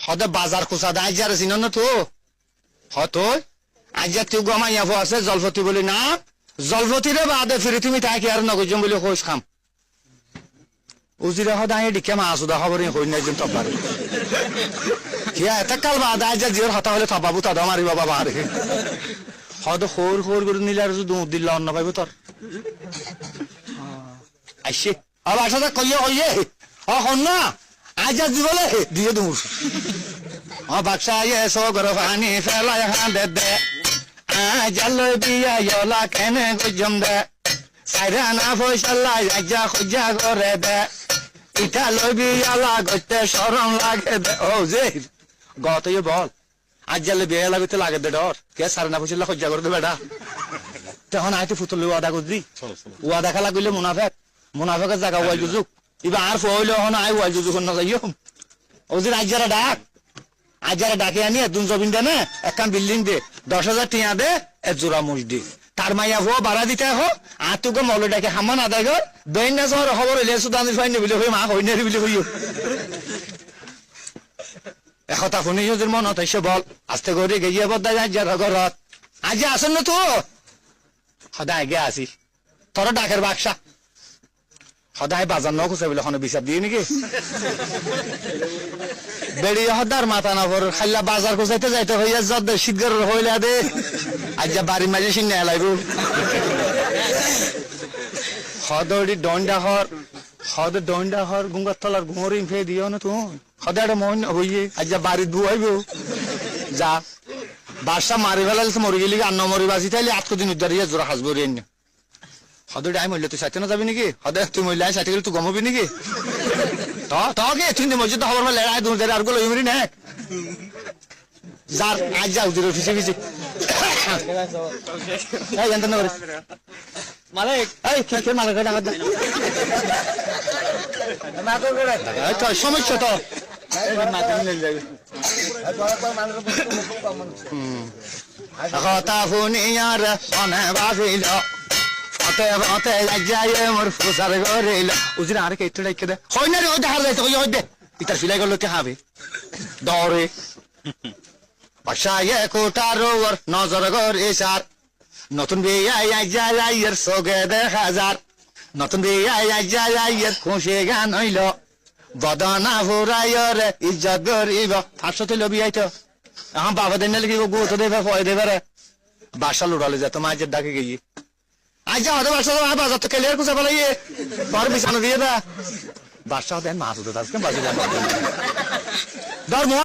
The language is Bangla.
হদে বাজার কুচা দে আজ যারে চিন না তো হত আজ যা তুই গমাইয়া আছে জলপতি বলি না জলপতিরে বাদে ফিরে তুমি তাকে আর নগজম বলে খোঁজ খাম উজিরে হদায় ডিকে মা আসুদা খবরই হই না একজন তপারে কিয়া এটা কাল বাদ আজ যা জিওর হতা হলে থবাবু তা মারি বাবা বারে হদ খোর খোর করে নিলে আর দুধ দিল অন্য পাইব তোর আইসে আর বাসাটা কইয়ে কইয়ে হন না আজ যা জীবলে দিয়ে দুমুর বাক্সা এসো গর পানি ফেলাই হাঁদে দে আজ বিয়া ইলা কেনে গজম দে সাইরা না ফয়সাল্লা আজ্জা খুঁজা করে দে ইটা লবি আলা গতে শরম লাগে দে ও যে গতই বল আজ জালে বিয়া লাগতে লাগে দে ডর কে সারা না ফয়সাল্লা খুঁজা করে দে বেটা তখন আইতে ফুটল ওয়াদা করবি ওয়াদা খেলা করলে মুনাফেকের জায়গা ওয়াই জুজুক এবার আর ফইলে হন আই ওয়াই জুজুক না যাইও ও যে আজ্জারা ডাক আজ্জারা ডাকে আনি দুন জবিন দে না একখান বিল্ডিং দে 10,000 টিয়া দে এক জোড়া মুসডি তার মাইয়া হো বাড়া দিতে হো আর তোকে মৌলটাকে হামান আদায় কর দৈন না শহর খবর হইলে সুদানি ফাইনে বলে হই মা হইনে বলে হইও একথা শুনি যদি মন হতাইছে বল আস্তে করে গিয়ে বদায় আজ্জারা ঘরত আজ আসেন না তো সদায় গে আসি তোর ডাকের বাক্সা সদায় বাজার নকুছে বলে ওখানে বিচার দিয়ে নাকি বেড়িয়ে হদার মাথা না পর খাইলা বাজার কোচাইতে যাইতে হইয়া যদ শীতগর হইলে দে আজ যা বাড়ির মাঝে সিনে এলাইব হদড়ি ডন্ডা হর গুঙ্গার তলার ঘুমরি ফে দিও না তুই সদায় মন হইয়ে আজ যা বাড়ির বুয়াইব যা বাসা মারি ফেলালে তো মরি গেলি আন্ন মরি বাসি তাইলে আটকদিন উদ্ধারিয়া জোড়া হাসবো রে হদড়ি আই মরলে তুই সাথে না যাবি নাকি হদে তুই মরলে সাথে গেলে তুই গমবি নাকি তোকে তুই মসজিদ খবর হলে আয় দূর আর গুলো ইমরি না যার আজ যাও দিল ফিসে ফিসে এই জানতে না মালিক এই কে মালিক ডাকা দে না তো করে তো সমস্যা তো মাথা নিয়ে যাবে কথা শুনি আর অনে ভাবিল ফতে ফতে যাই মোর ফুসার গরিল উজিরা আরে কে ইতড়া কে দে হই না রে ওই হার যাইতে ওই দে ইতার ফিলাই গেল কে হবে দরে বাসায় কোটার ওর নজর গরে সার নতুন বিয়া যাই এর সগে দে হাজার নতুন বিয়া যাই এর খুশি গান হইল বদনা ফুরাইর ইজ্জত গরিব 500 তুই লবি আইতো এখন বাবা দেন লাগি গো তো দেবে ফয় দেবে রে বাসা লুড়ালে যা তোমার আজের ডাকে গিয়ে আজ যা হতে বাসা বাজার তো ক্লিয়ার কুচা ফেলাইয়ে তোর বিছানা দিয়ে দা বাসা দেন মাছ উঠে আজকে বাজে ধর্ম